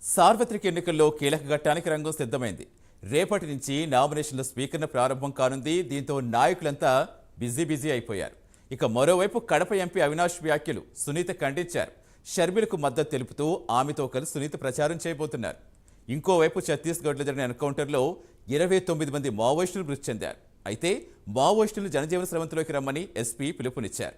సార్వత్రిక ఎన్నికల్లో కీలక ఘట్టానికి రంగం సిద్ధమైంది. రేపటి నుంచి నామినేషన్ల స్వీకరణ ప్రారంభం కానుంది. దీంతో నాయకులంతా బిజీ అయిపోయారు. ఇక మరోవైపు కడప ఎంపీ అవినాష్ వ్యాఖ్యలు సునీత ఖండించారు. షర్మిలకు మద్దతు తెలుపుతూ ఆమెతో కలిసి సునీత ప్రచారం చేయబోతున్నారు. ఇంకోవైపు ఛత్తీస్గఢ్లో జరిగిన ఎన్కౌంటర్లో 29 మంది మావోయిస్టులు మృతి చెందారు. అయితే మావోయిస్టులు జనజీవన స్రవంతిలోకి రమ్మని ఎస్పీ పిలుపునిచ్చారు.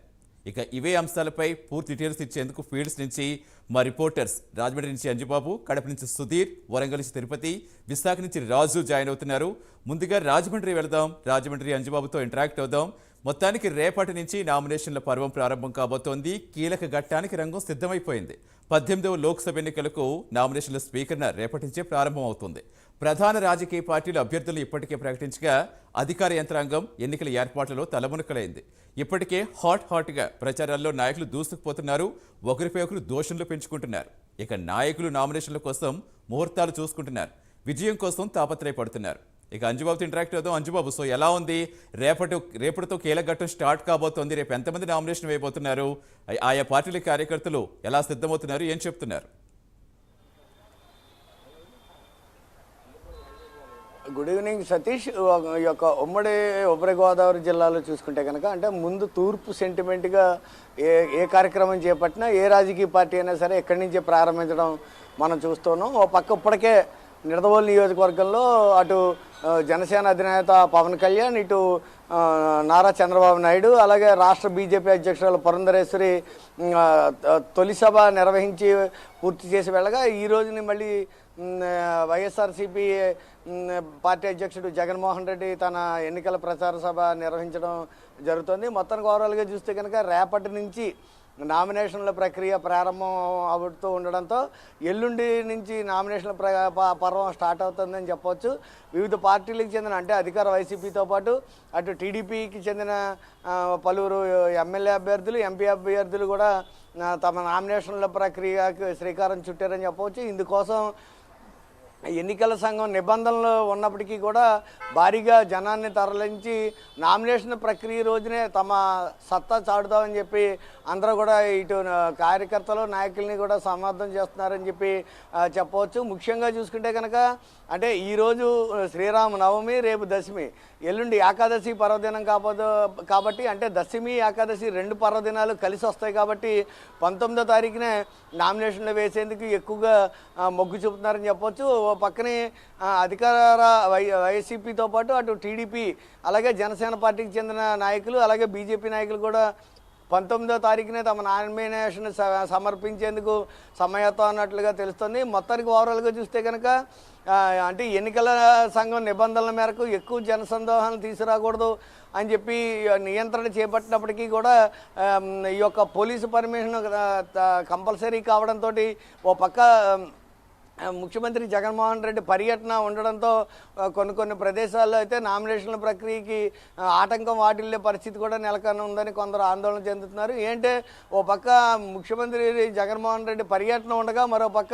ఇక ఇవే అంశాలపై పూర్తి డీటెయిల్స్ ఇచ్చేందుకు ఫీల్డ్స్ నుంచి మా రిపోర్టర్స్ రాజమండ్రి నుంచి అంజుబాబు, కడప నుంచి సుధీర్, వరంగల్ నుంచి తిరుపతి, విశాఖ నుంచి రాజు జాయిన్ అవుతున్నారు. ముందుగా రాజమండ్రి వెళదాం. రాజమండ్రి అంజుబాబుతో ఇంటరాక్ట్ అవుదాం. మొత్తానికి రేపటి నుంచి నామినేషన్ల పర్వం ప్రారంభం కాబోతోంది. కీలక ఘట్టానికి రంగం సిద్ధమైపోయింది. 18వ లోక్సభ ఎన్నికలకు నామినేషన్ల స్వీకరణ రేపటి నుంచే ప్రారంభం అవుతుంది. ప్రధాన రాజకీయ పార్టీల అభ్యర్థులు ఇప్పటికే ప్రకటించగా అధికార యంత్రాంగం ఎన్నికల ఏర్పాట్లలో తలమునకలైంది. ఇప్పటికే హాట్గా ప్రచారాల్లో నాయకులు దూసుకుపోతున్నారు. ఒకరిపై ఒకరు దోషంలు పెంచుకుంటున్నారు. ఇక నాయకులు నామినేషన్ల కోసం ముహూర్తాలు చూసుకుంటున్నారు. విజయం కోసం తాపత్రయపడుతున్నారు. ఇక అంజుబాబుతో ఇంటరాక్ట్ అవుతాం. అంజుబాబు, సో ఎలా ఉంది? రేపటితో కీలక ఘట్టం స్టార్ట్ కాబోతోంది. రేపు ఎంతమంది నామినేషన్ వేయబోతున్నారు? ఆయా పార్టీల కార్యకర్తలు ఎలా సిద్ధమవుతున్నారు? ఏం చెప్తున్నారు? Good evening Satish. ఈ యొక్క ఉమ్మడి గోదావరి జిల్లాలో చూసుకుంటే కనుక అంటే ముందు తూర్పు సెంటిమెంట్గా ఏ కార్యక్రమం చేపట్టినా ఏ రాజకీయ పార్టీ అయినా సరే ఎక్కడి నుంచే ప్రారంభించడం మనం చూస్తున్నాం. ఓ పక్క ఇప్పటికే నిడదవోలు నియోజకవర్గంలో అటు జనసేన అధినేత పవన్ కళ్యాణ్, ఇటు నారా చంద్రబాబు నాయుడు, అలాగే రాష్ట్ర బీజేపీ అధ్యక్షురాలు పురంధరేశ్వరి తొలి సభ నిర్వహించి పూర్తి చేసి వెళ్ళగా ఈ రోజుని మళ్ళీ వైఎస్ఆర్సీపీ పార్టీ అధ్యక్షుడు జగన్మోహన్ రెడ్డి తన ఎన్నికల ప్రచార సభ నిర్వహించడం జరుగుతుంది. మొత్తానికి ఓవరాల్గా చూస్తే కనుక రేపటి నుంచి నామినేషన్ల ప్రక్రియ ప్రారంభం అవుతూ ఉండడంతో ఎల్లుండి నుంచి నామినేషన్ల పర్వం స్టార్ట్ అవుతుందని చెప్పవచ్చు. వివిధ పార్టీలకు చెందిన అంటే అధికార వైసీపీతో పాటు అటు టీడీపీకి చెందిన పలువురు ఎమ్మెల్యే అభ్యర్థులు, ఎంపీ అభ్యర్థులు కూడా తమ నామినేషన్ల ప్రక్రియకు శ్రీకారం చుట్టారని చెప్పవచ్చు. ఇందుకోసం ఎన్నికల సంఘం నిబంధనలు ఉన్నప్పటికీ కూడా భారీగా జనాన్ని తరలించి నామినేషన్ ప్రక్రియ రోజునే తమ సత్తా చాటుదామని చెప్పి అందరూ కూడా ఇటు కార్యకర్తలు నాయకుల్ని కూడా సమర్థం చేస్తున్నారని చెప్పి చెప్పవచ్చు. ముఖ్యంగా చూసుకుంటే కనుక అంటే ఈరోజు శ్రీరామనవమి, రేపు దశమి, ఎల్లుండి ఏకాదశి పర్వదినం కాబట్టి అంటే దశమి ఏకాదశి రెండు పర్వదినాలు కలిసి వస్తాయి కాబట్టి 19వ తారీఖునే నామినేషన్లు వేసేందుకు ఎక్కువగా మొగ్గు చూపుతున్నారని చెప్పవచ్చు. పక్కనే అధికార వైసీపీతో పాటు అటు టీడీపీ అలాగే జనసేన పార్టీకి చెందిన నాయకులు అలాగే బీజేపీ నాయకులు కూడా 19వ తారీఖునే తమ నామినేషన్ సమర్పించేందుకు సమాయత్తం అన్నట్లుగా తెలుస్తుంది. మొత్తానికి ఓవరాల్గా చూస్తే కనుక అంటే ఎన్నికల సంఘం నిబంధనల మేరకు ఎక్కువ జనసందోహాలను తీసుకురాకూడదు అని చెప్పి నియంత్రణ చేపట్టినప్పటికీ కూడా ఈ యొక్క పోలీసు పర్మిషన్ కంపల్సరీ కావడంతో ఓ పక్క ముఖ్యమంత్రి జగన్మోహన్ రెడ్డి పర్యటన ఉండడంతో కొన్ని ప్రదేశాల్లో అయితే నామినేషన్ల ప్రక్రియకి ఆటంకం వాటిల్లే పరిస్థితి కూడా నెలకొని ఉందని కొందరు ఆందోళన చెందుతున్నారు. ఏంటంటే ఓ పక్క ముఖ్యమంత్రి జగన్మోహన్ రెడ్డి పర్యటన ఉండగా మరో పక్క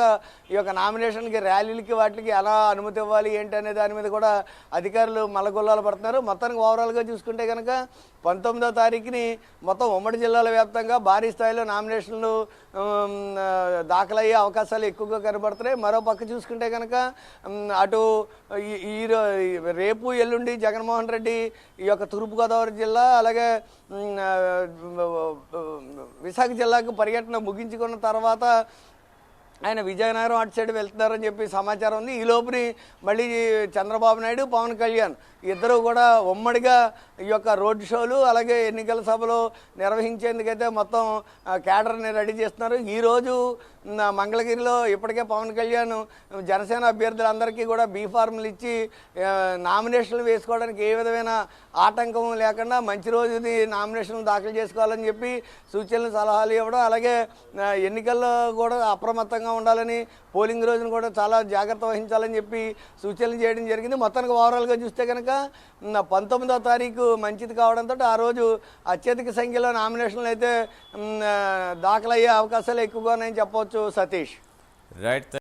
ఈ యొక్క నామినేషన్కి ర్యాలీలకి వాటికి ఎలా అనుమతి ఇవ్వాలి ఏంటి అనే దాని మీద కూడా అధికారులు మల్లగొల్లాలు పడుతున్నారు. మొత్తానికి ఓవరాల్గా చూసుకుంటే కనుక 19వ తారీఖుని మొత్తం ఉమ్మడి జిల్లాల వ్యాప్తంగా భారీ స్థాయిలో నామినేషన్లు దాఖలయ్యే అవకాశాలు ఎక్కువగా కనబడుతున్నాయి. మరో పక్క చూసుకుంటే కనుక అటు రేపు ఎల్లుండి జగన్మోహన్ రెడ్డి ఈ యొక్క తూర్పుగోదావరి జిల్లా అలాగే విశాఖ జిల్లాకు పర్యటన ముగించుకున్న తర్వాత ఆయన విజయనగరం అటు సైడ్ వెళ్తున్నారని చెప్పి సమాచారం ఉంది. ఈ లోపుని మళ్ళీ చంద్రబాబు నాయుడు, పవన్ కళ్యాణ్ ఇద్దరు కూడా ఉమ్మడిగా ఈ యొక్క రోడ్ షోలు అలాగే ఎన్నికల సభలు నిర్వహించేందుకైతే మొత్తం క్యాడర్ని రెడీ చేస్తున్నారు. ఈరోజు మంగళగిరిలో ఇప్పటికే పవన్ కళ్యాణ్ జనసేన అభ్యర్థులందరికీ కూడా బీఫార్ములు ఇచ్చి నామినేషన్లు వేసుకోవడానికి ఏ విధమైన ఆటంకం లేకుండా మంచి రోజుని నామినేషన్లు దాఖలు చేసుకోవాలని చెప్పి సూచనలు సలహాలు ఇవ్వడం, అలాగే ఎన్నికల్లో కూడా అప్రమత్తంగా ఉండాలని, పోలింగ్ రోజున కూడా చాలా జాగ్రత్త వహించాలని చెప్పి సూచనలు చేయడం జరిగింది. మొత్తానికి ఓవరాల్గా చూస్తే కనుక 19వ తారీఖు మంచిది కావడంతో ఆ రోజు అత్యధిక సంఖ్యలో నామినేషన్లు అయితే దాఖలయ్యే అవకాశాలు ఎక్కువగా ఉన్నాయని చెప్పవచ్చు సతీష్. రైట్.